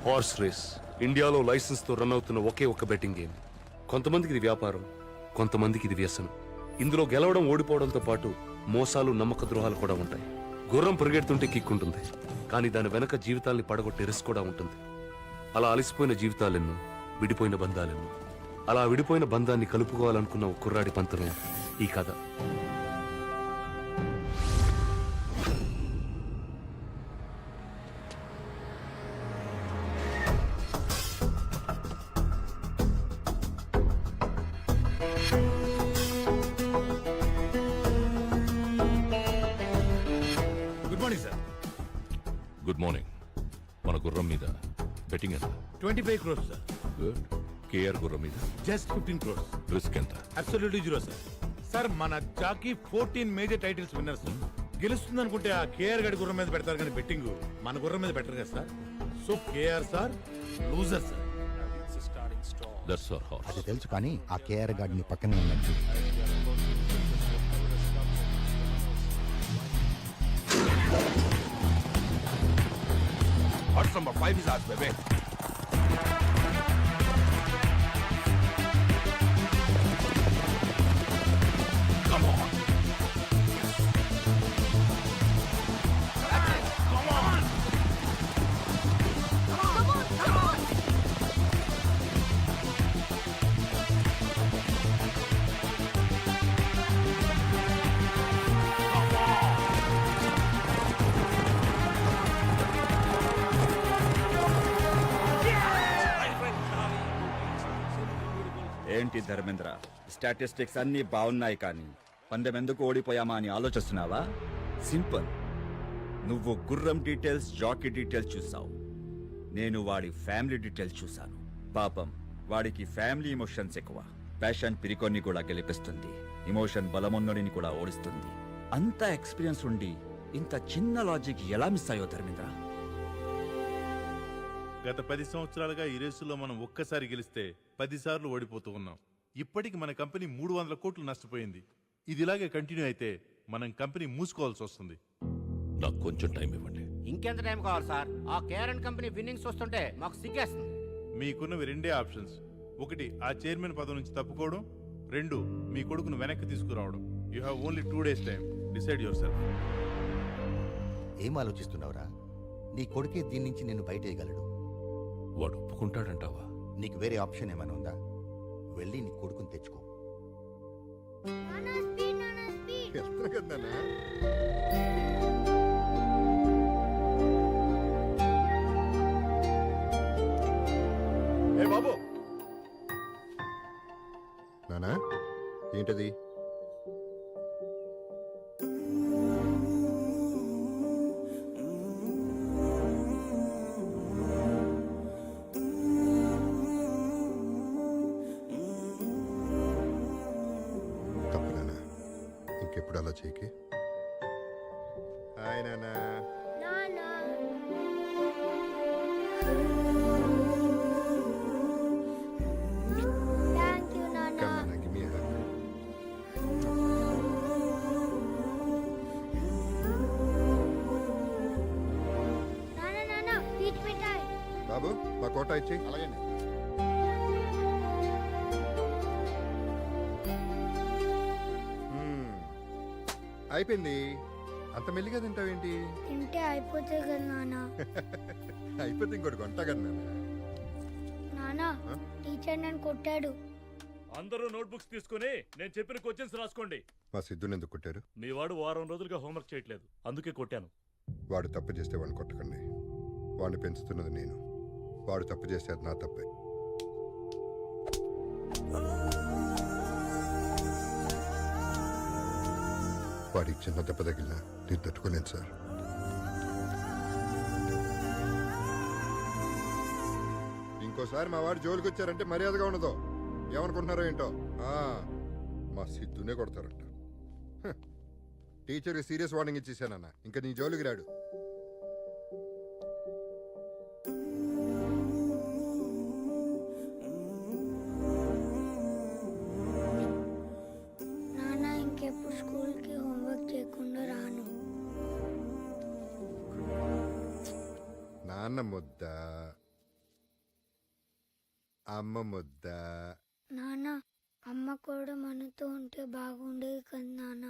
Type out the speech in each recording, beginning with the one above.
Horse race ఇండియాలో licence తో run అవుతున్న ఒకే ఒక్క బెట్టింగ్ గేమ్. కొంతమందికి ఇది వ్యాపారం, కొంతమందికి ఇది వ్యసనం. ఇందులో గెలవడం ఓడిపోవడంతో పాటు మోసాలు, నమ్మక ద్రోహాలు కూడా ఉంటాయి. గుర్రం పరిగెడుతుంటే కిక్ ఉంటుంది, కానీ దాని వెనక జీవితాల్ని పడగొట్టే రిస్క్ కూడా ఉంటుంది. అలా అలసిపోయిన జీవితాలెన్నో, విడిపోయిన బంధాలెన్నో. అలా విడిపోయిన బంధాన్ని కలుపుకోవాలనుకున్న ఒక కుర్రాడి పంతమే ఈ కథ. Good morning sir. Good morning. మన గుర్రం మీద బెట్టింగ్ ఎంత? 25 crores సార్. గుడ్. కేఆర్ గుర్రం మీద జస్ట్ 15 crores. రిస్క్ ఎంత? Absolutely zero sir. సార్ మన jockey 14 major titles winner sir. గెలుస్తుంది అనుకుంటే ఆ కేఆర్ గడి గుర్రం మీద పెడతారు, కానీ బెట్టింగ్ మన గుర్రం మీద పెట్టరు కదా sir. So KR sir loser sir. That's our horse. అది తెలుసు, కానీ ఆ కేఆర్ గార్డ్ని పక్కనే ఉన్నట్టు. Horse number 5 is ours, baby. Come on. Come on. ఏంటి ధర్మేంద్ర, స్టాటిస్టిక్స్ అన్నీ బాగున్నాయి, కానీ పందెం ఎందుకు ఓడిపోయామా అని ఆలోచిస్తున్నావా? సింపుల్. నువ్వు గుర్రం డీటెయిల్స్, జాకీ డీటెయిల్స్ చూసావు. నేను వాడి ఫ్యామిలీ డీటెయిల్స్ చూశాను. పాపం, వాడికి ఫ్యామిలీ ఎమోషన్స్ ఎక్కువ. ప్యాషన్ పిరికొన్ని కూడా గెలిపిస్తుంది, ఎమోషన్ బలమున్నడిని కూడా ఓడిస్తుంది. అంత ఎక్స్పీరియన్స్ ఉండి ఇంత చిన్న లాజిక్ ఎలా మిస్ అయ్యో ధర్మేంద్ర? గత 10 సంవత్సరాలుగా ఈ రేసులో మనం ఒక్కసారి గెలిస్తే 10 సార్లు ఓడిపోతూ ఉన్నాం. ఇప్పటికి మన కంపెనీ 300 కోట్లు నష్టపోయింది. ఇది ఇలాగే కంటిన్యూ అయితే మనం కంపెనీ మూసుకోవాల్సి వస్తుంది. నాకు కొంచెం టైం ఇవ్వండి. ఇంకెంత టైం కావాలి సార్? ఆ కేఆర్ఎన్ కంపెనీ విన్నింగ్స్ వస్తుంటే మాకు సిగ్గేస్తుంది. మీకున్నవి రెండే ఆప్షన్స్. ఒకటి, ఆ చైర్మన్ పదవి నుంచి తప్పుకోవడం. 2, మీ కొడుకును వెనక్కి తీసుకురావడం. You have only 2 days time. Decide your self. ఏం ఆలోచిస్తున్నావురా? నీ కొడుకే దీని నుంచి నిన్ను బయటేయగలడు. వాడు ఒప్పుకుంటాడంటావా? నీకు వేరే ఆప్షన్ ఏమైనా ఉందా? వెళ్ళి నీ కొడుకుని తెచ్చుకో. ఏ బాబు, నానా, ఏంటది? తప్పు నానా, ఇంకెప్పుడు అలా చేయకి. హాయ్ నానా. Come, Nana, give me a hug. బాబు, మా కోట ఇచ్చి. అలాగే. అయిపోయింది. అంత మెల్లిగా తింటావేంటి? తింటే అయిపోతుంది కదా నాన్న. అయిపోతే ఇంకోటి కొంటా కదా నాన్న. నాన్న, టీచర్ నన్ను కొట్టాడు. అందరూ నోట్బుక్స్ తీసుకుని నేను చెప్పిన క్వశ్చన్స్ రాసుకోండి. మా సిద్ధుని ఎందుకు కొట్టారు? మీ వాడు వారం రోజులుగా హోంవర్క్ చేయట్లేదు, అందుకే కొట్టాను. వాడు తప్పు చేస్తే వాడిని కొట్టకండి. వాడిని పెంచుతున్నది నేను. వాడు తప్పు చేస్తే అది నా తప్పే. వాడికి చిన్న దెబ్బ తగిలినా నేను తట్టుకోలేను సార్. ఇంకోసారి మా వాడు జోలికి వచ్చారంటే మర్యాదగా ఉండదు. ఏమనుకుంటున్నారో ఏంటో. మా సిద్ధునే కొడతారంట. టీచర్కి సీరియస్ వార్నింగ్ ఇచ్చేసానన్న, ఇంకా నీ జోలికి రాడు. నాన్న, ఇంకెప్పుడు స్కూల్కి హోంవర్క్ చేయకుండా రాను. నాన్న ముద్ద అమ్మ ముద్ద. నాన్న అమ్మ కూడా మనతో ఉంటే బాగుండేది కదా నాన్న.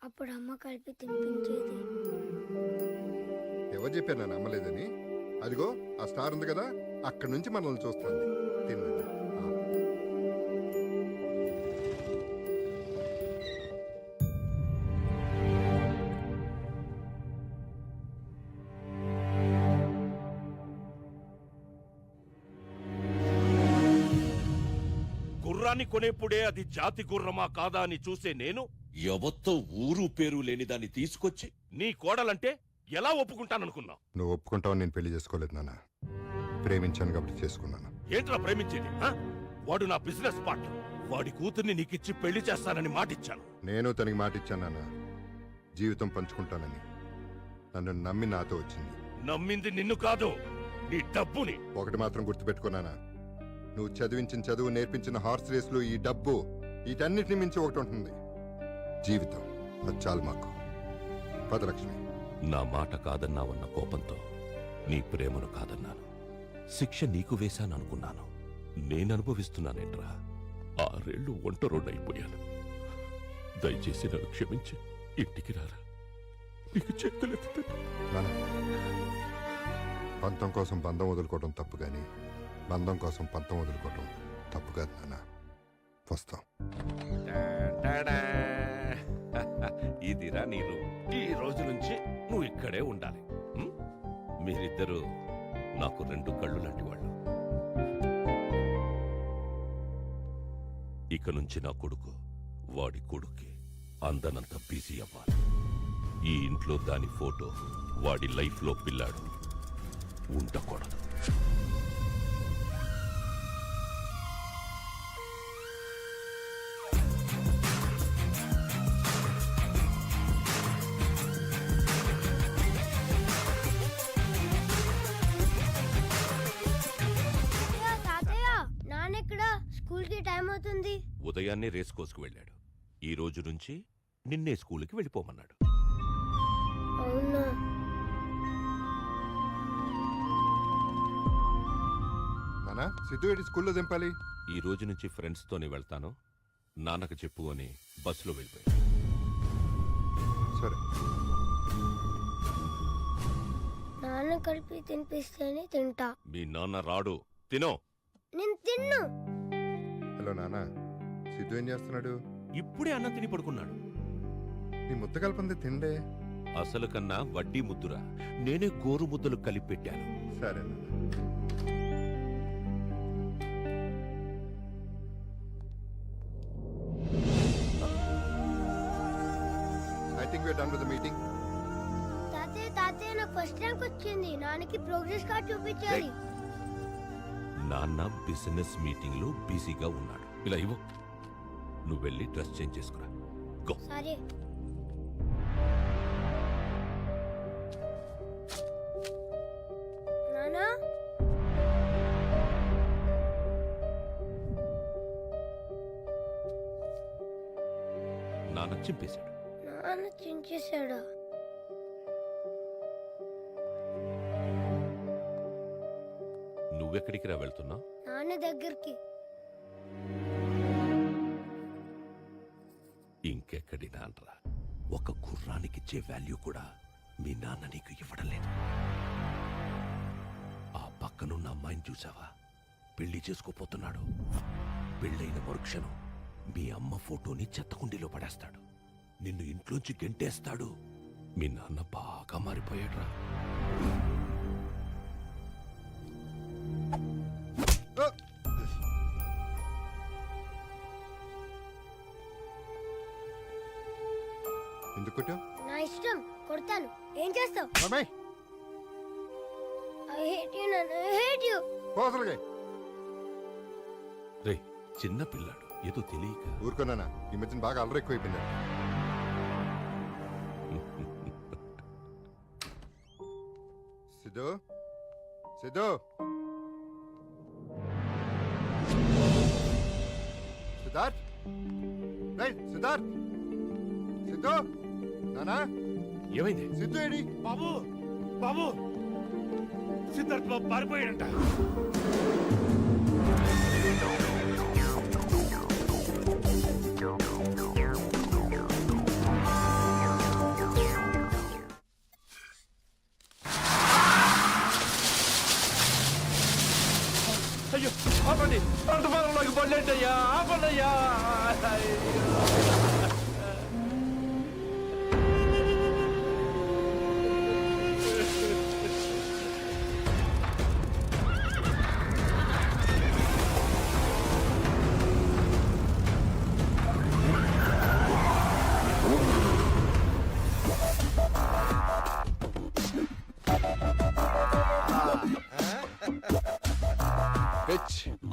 అప్పుడు అమ్మ కలిపి తినిపించేది. ఎవరు చెప్పారు నన్ను అమ్మలేదని? అదిగో ఆ స్టార్ ఉంది కదా, అక్కడి నుంచి మనల్ని చూస్తుంది. తిన్నది. గుర్రాన్ని కొనేప్పుడే అది జాతి గుర్రమా కాదా అని చూసే నేను ఎవత్తో ఊరు పేరు లేని దాన్ని తీసుకొచ్చి నీ కోడలంటే ఎలా ఒప్పుకుంటాననుకున్నావు? నువ్వు ఒప్పుకుంటావు, నేను పెళ్లి చేసుకోలేదు నాన్న. ప్రేమించాను కాబట్టి చేసుకున్నాను. ఏంట్రా ప్రేమించేది? ఆ? వాడు నా బిజినెస్ పార్ట్నర్. వాడి కూతుర్ని నీకిచ్చి పెళ్లి చేస్తానని మాటిచ్చాను. నేను తనకి మాట ఇచ్చాను నాన్న, జీవితం పంచుకుంటానని. నన్ను నమ్మి నాతో వచ్చింది. నమ్మింది నిన్ను కాదు, నీ డబ్బుని. ఒకటి మాత్రం గుర్తుపెట్టుకున్నానా, నువ్వు చదివించిన చదువు, నేర్పించిన హార్స్ రేసులు, ఈ డబ్బు, వీటన్నిటిని మించి ఒకటి ఉంటుంది, జీవితం. అది చాలు మాకు. పదలక్ష్మి. నా మాట కాదన్నావన్న కోపంతో నీ ప్రేమను కాదన్నాను. శిక్ష నీకు వేశాననుకున్నాను. నేననుభవిస్తున్నానేంట్రా? 6 ఏళ్ళు ఒంటరోడైపోయాను. దయచేసి నన్ను క్షమించి ఇంటికి రారా. నీకు చేతులెత్తుతా. నాన్న, పంతం కోసం బంధం వదులుకోవడం తప్పు కానీ బంధం కోసం పంతం వదులుకోవడం తప్పు కాదు నాన్న. వస్తాం. ఇదిరా నీ రూమ్. ఈ రోజు నుంచి నువ్వు ఇక్కడే ఉండాలి. మీరిద్దరూ నాకు 2 కళ్ళు లాంటి వాళ్ళు. ఇక నుంచి నా కొడుకు వాడి కొడుక్కి అందనంత బిజీ అవ్వాలి. ఈ ఇంట్లో దాని ఫోటో, వాడి లైఫ్లో పిల్లాడు ఉండకూడదు. స్కూల్ కి టైం అవుతుంది. ఉదయాన్నే రేస్ కోసుకు వెళ్ళాడు. ఈ రోజు నుంచి నిన్నే స్కూల్కి వెళ్ళిపోమన్నాడు. అవునా? నానా, సిద్ధు ఏంటి స్కూల్లో దింపాలి? ఈ రోజు నుంచి ఫ్రెండ్స్ తోనే వెళ్తాను, నాన్నకు చెప్పు అని బస్సులో వెళ్ళిపోయాడు. సరే. నాన్న కలిపి తినిపిస్తేనే తింటా. మీ నాన్న రాడు, తినో. నేను తిన్ను. హలో నాన్న, సిద్ధు ఏం చేస్తున్నాడు? ఇప్పుడే అన్నం తిని పడుకున్నాడు. నీ ముద్ద కలపంది తిండే. అసలు కన్నా వడ్డీ ముద్దురా. నేనే గోరు ముద్దలు కలిపి పెట్టాను. సరే నాన్న. I think we're done with the meeting. తాతయ్య నాకు ఫస్ట్ ర్యాంక్ వచ్చింది. నాన్నకి ప్రోగ్రెస్ కార్డ్ చూపించాలి. నాన్న బిజినెస్ మీటింగ్ లో బిజీగా ఉన్నాడు. ఇలా ఇవ్వు. నువ్వు వెళ్ళి డ్రెస్ చేంజ్ చేసుకురా. గో. సరే. నానా, నాన్న చింపేశాడు. నాన్న చించేశాడా? నువ్వెక్కడికి రా వెళ్తున్నావు? నాన్న దగ్గరికి. ఇంకెక్కడి నాన్నరా? ఒక గుర్రానికిచ్చే వాల్యూ కూడా మీ నాన్న నీకు ఇవ్వడం లేదు. ఆ పక్కనున్న అమ్మాయిని చూసావా? పెళ్లి చేసుకోపోతున్నాడు. పెళ్ళైన మరుక్షణం మీ అమ్మ ఫోటోని చెత్తకుండీలో పడేస్తాడు. నిన్ను ఇంట్లోంచి గెంటేస్తాడు. మీ నాన్న బాగా మారిపోయాడురా. ఎందుకు కొట్టావు? నా ఇష్టం, కొడతాను. ఏం చేస్తావు? అమ్మాయి I hate you, Nana. I hate you. పోసలుగా రే, చిన్న పిల్లాడు, ఏదో తెలియక. ఊరుకున్నానా, ఈ మధ్యన బాగా అల్లరి ఎక్కువైపోయింది. సిద్ధు, సిద్ధు, సిద్ధార్థ్, రైట్ సిద్ధార్థ్, సిద్ధు, నానా ఏమైంది? సిద్ధు ఏడి? బాబు బాబు, సిద్ధార్థ్ బాబు పారిపోయాడంట. అయ్యో ఆపండి పంట పొలంలోకి పడలేంటయ్యా ఆపండయ్యా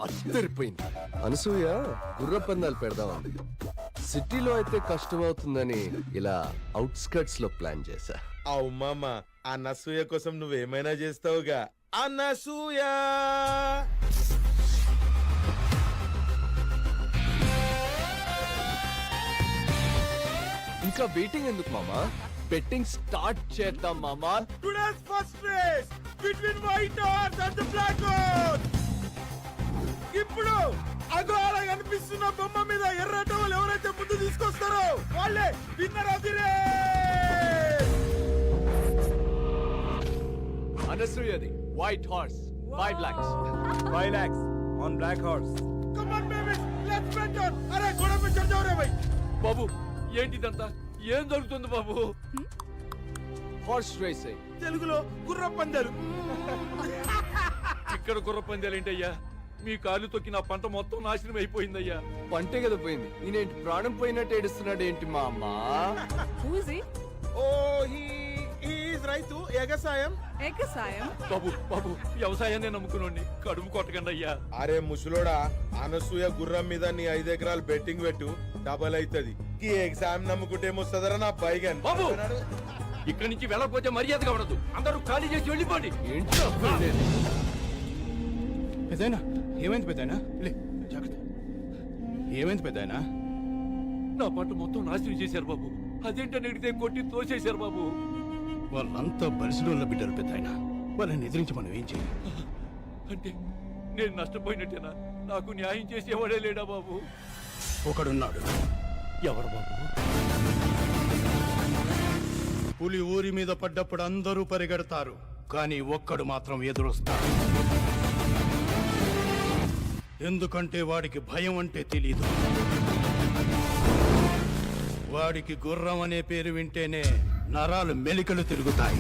అద్దరిపోయింది. అనసూయ గుర్ర పందాలు పెడదామంది. సిటీలో అయితే కష్టం అవుతుందని ఇలా అవుట్స్కర్ట్స్ లో ప్లాన్ చేశా. అవు మామ ఆ నసూయ కోసం నువ్వేమైనా చేస్తావుగా. ఆ నసూయ ఇంకా వెయిటింగ్ ఎందుకు మామా? బెట్టింగ్ స్టార్ట్ చేద్దాం మామా. Today's first race between white horse and the black horse. ఇప్పుడు అగో అలా కనిపిస్తున్న బొమ్మ మీద ఎర్ర టవల్ ఎవరైతే ముందు తీసుకొస్తారో వాళ్ళే విన్నర్ ఆఫ్ ది రేస్. అనసూయది white horse 5 lakhs. 5 lakhs on black horse. Come on babies let's bet on. అరే గోడ మీద చढ़ जाओ రే భాయ్. బాబు ఏంటిదంతా ఏం జరుగుతుంది బాబు? Horse racing. తెలుగులో గుర్ర పందాలు. ఇక్కడ గుర్ర పందాలు ఏంటయ్యా? మీ కాలు తొక్కి నా పంట మొత్తం నాశనం అయిపోయిందయ్యా. పంటే కదా పోయింది. నేనేంటి ప్రాణం పోయినట్టు ఏడుస్తున్నాడు ఏంటి మా అమ్మ? ఓ హీ ఈజ్ రైతు ఎగసాయం. బాబు బాబు వ్యవసాయాన్ని నమ్ముకునండి, కడుపు కొట్టకండి అయ్యా. అరే ముసలోడా, అనసూయ గుర్రం మీద నీ 5 ఎకరాలు బెట్టింగ్ పెట్టు, డబల్ అవుతుంది. ఈ ఎగ్జామ్ నమ్ముకుంటే ఏమొస్తుందరా నా పైగా. బాబు ఇక్కడి నుంచి వెళ్ళకపోతే మర్యాదగా ఉండదు. అందరూ ఖాళీ చేసి వెళ్ళిపోండి. ఏంటో పెద్దయినా ఏమైంది? పెద్దయినా లే జాగ్రత్త. ఏమైంది పెద్దయినా? నా పంట మొత్తం నాశనం చేశారు బాబు. అదేంటని అడిగితే కొట్టి తోసేశారు బాబు. వాళ్ళంతా బలిసిడోళ్ళ బిడ్డలు పెద్దయినా. వాళ్ళని ఎదిరించి మనం ఏం చేయాలి? అంటే నేను నష్టపోయినట్టేనా? నాకు న్యాయం చేసేవాడే లేడా బాబు? ఒకడున్నాడు. ఎవరు బాబు? పులి ఊరి మీద పడ్డప్పుడు అందరూ పరిగెడతారు, కానీ ఒక్కడు మాత్రం ఎదురొస్తాడు. ఎందుకంటే వాడికి భయం అంటే తెలీదు. వాడికి గుర్రం అనే పేరు వింటేనే నరాలు మెలికలు తిరుగుతాయి.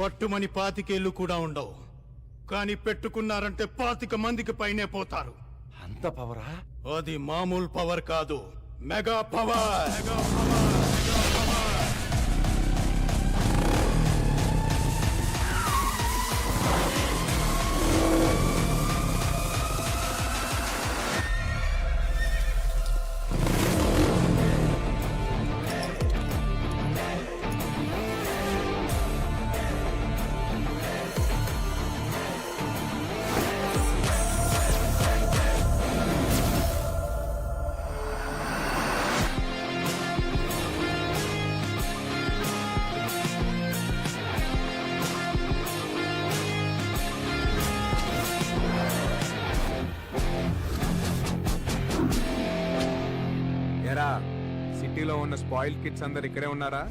పట్టుమని 25 ఏళ్ళు కూడా ఉండవు, కానీ పెట్టుకున్నారంటే 25 మందికి పైనే పోతారు. అంత పవరా? అది మామూలు పవర్ కాదు, మెగా పవర్. ఎరా సిటీలో ఉన్న స్పాయిల్ కిడ్స్ అందరు ఇక్కడే ఉన్నారా?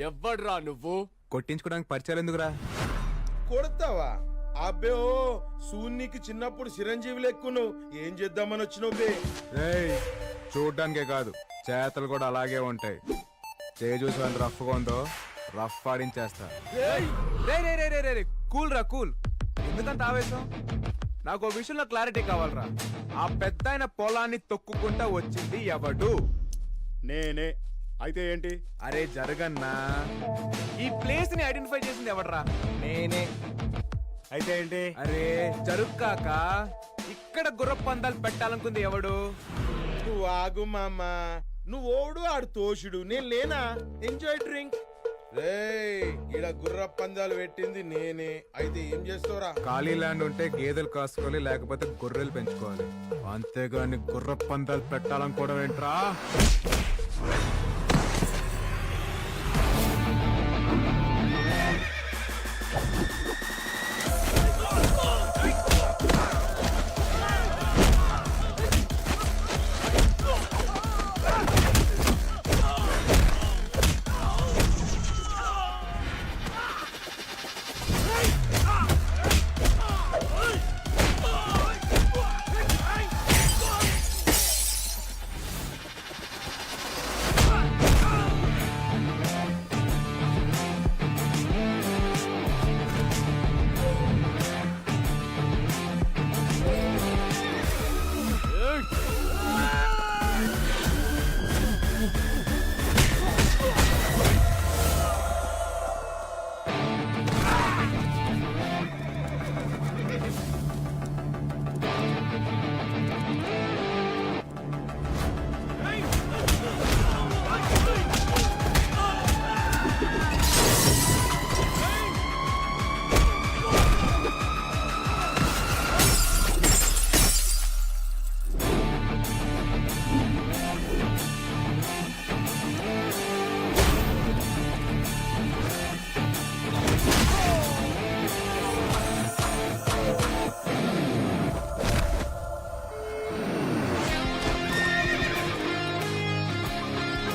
ఎవ్వడ్రా నువ్వు? కొట్టించుకోవడానికి పరిచయాలు ఎందుకురా? కొడతావా? అబ్బే ఓ సూన్నికి చిన్నప్పుడు చిరంజీవి లెక్కును. ఏం చేద్దామని వచ్చినావు బే? రేయ్ చూడ్డానికే కాదు, చేతలు కూడా అలాగే ఉంటాయి. చూసి వాళ్ళు రఫ్గా ఉందో రఫ్ ఆడించేస్తా. రే కూల్ రా కూల్. ఎందుకంత ఆవేశం? నాకు ఓ విషయంలో క్లారిటీ కావాలరా. ఆ పెద్ద పొలాన్ని తొక్కుకుంటా వచ్చింది ఎవడు? నేనే. అయితే ఏంటి? అరే జరగన్నా, ఈ ప్లేస్ ని ఐడెంటిఫై చేసింది ఎవడరా? నేనే. అయితే ఏంటి? అరే జరుక్కాక ఇక్కడ గుర్ర పందాలు పెట్టాలనుకుంది ఎవడు? నువ్వు ఆగు మామ. నువ్వు ఓడు ఆడు తోషుడు, నేను లేనా? Enjoy drink. ఈడ గుర్ర పందాలు పెట్టింది నేనే. అయితే ఏం చేస్తావురా? ఖాళీ ల్యాండ్ ఉంటే గేదెలు కాసుకోవాలి, లేకపోతే గొర్రెలు పెంచుకోవాలి. అంతేగాని గుర్ర పందాలు పెట్టాలనుకోవడం ఏంట్రా?